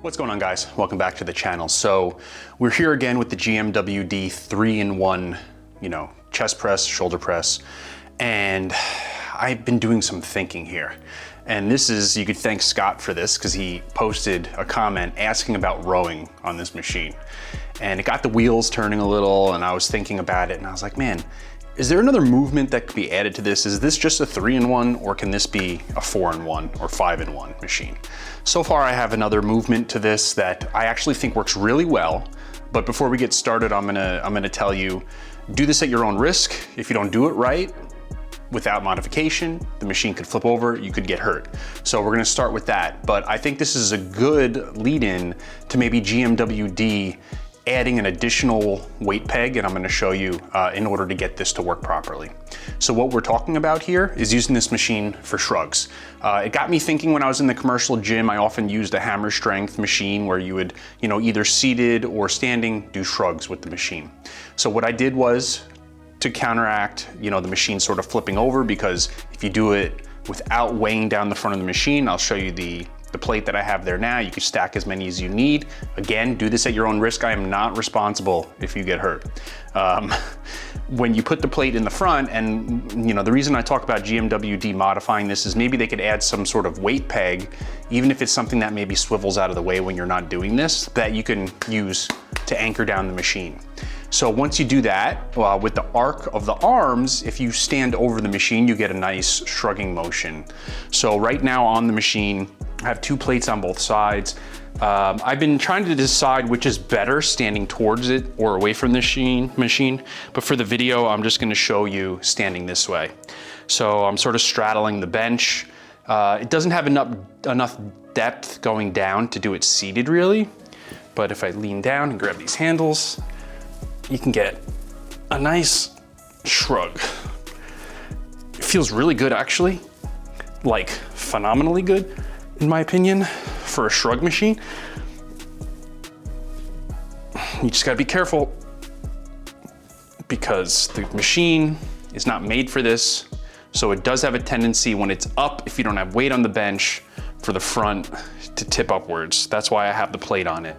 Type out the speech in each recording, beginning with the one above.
What's going on, guys? Welcome back to the channel. So we're here again with the GMWD 3-in-1, chest press, shoulder press. And I've been doing some thinking here. And this is, you could thank Scott for this because he posted a comment asking about rowing on this machine. And it got the wheels turning a little, and I was thinking about it and I was like, man, is there another movement that could be added to this? Is this just a 3-in-1, or can this be a 4-in-1 or 5-in-1 machine? So far I have another movement to this that I actually think works really well. But before we get started, I'm gonna tell you, do this at your own risk. If you don't do it right, without modification, the machine could flip over, you could get hurt. So we're gonna start with that. But I think this is a good lead-in to maybe GMWD adding an additional weight peg, and I'm gonna show you in order to get this to work properly. So what we're talking about here is using this machine for shrugs. It got me thinking when I was in the commercial gym, I often used a hammer strength machine where you would, either seated or standing, do shrugs with the machine. So what I did was to counteract, the machine sort of flipping over, because if you do it without weighing down the front of the machine, I'll show you the plate that I have there now. You can stack as many as you need. Again, do this at your own risk. I am not responsible if you get hurt. When you put the plate in the front, and the reason I talk about GMWD modifying this is maybe they could add some sort of weight peg, even if it's something that maybe swivels out of the way when you're not doing this, that you can use to anchor down the machine. So once you do that, with the arc of the arms, if you stand over the machine, you get a nice shrugging motion. So right now on the machine, I have two plates on both sides. I've been trying to decide which is better, standing towards it or away from the machine. But for the video, I'm just gonna show you standing this way. So I'm sort of straddling the bench. It doesn't have enough depth going down to do it seated really. But if I lean down and grab these handles, you can get a nice shrug. It feels really good actually, like phenomenally good in my opinion for a shrug machine. You just gotta be careful because the machine is not made for this. So it does have a tendency when it's up, if you don't have weight on the bench, for the front to tip upwards. That's why I have the plate on it.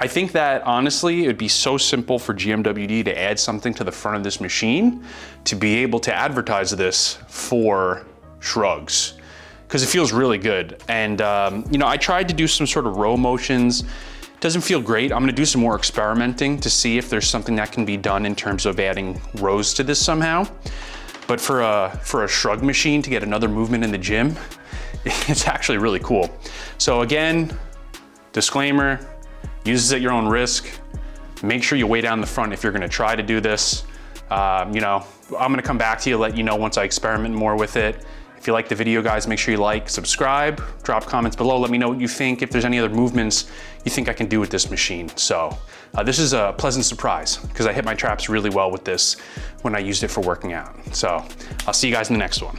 I think that honestly, it'd be so simple for GMWD to add something to the front of this machine to be able to advertise this for shrugs, because it feels really good. And I tried to do some sort of row motions. Doesn't feel great. I'm gonna do some more experimenting to see if there's something that can be done in terms of adding rows to this somehow. But for a shrug machine to get another movement in the gym, it's actually really cool. So again, disclaimer, use this at your own risk. Make sure you weigh down the front if you're gonna try to do this. I'm gonna come back to you, let you know once I experiment more with it. If you like the video, guys, make sure you like, subscribe, drop comments below. Let me know what you think, if there's any other movements you think I can do with this machine. So this is a pleasant surprise because I hit my traps really well with this when I used it for working out. So I'll see you guys in the next one.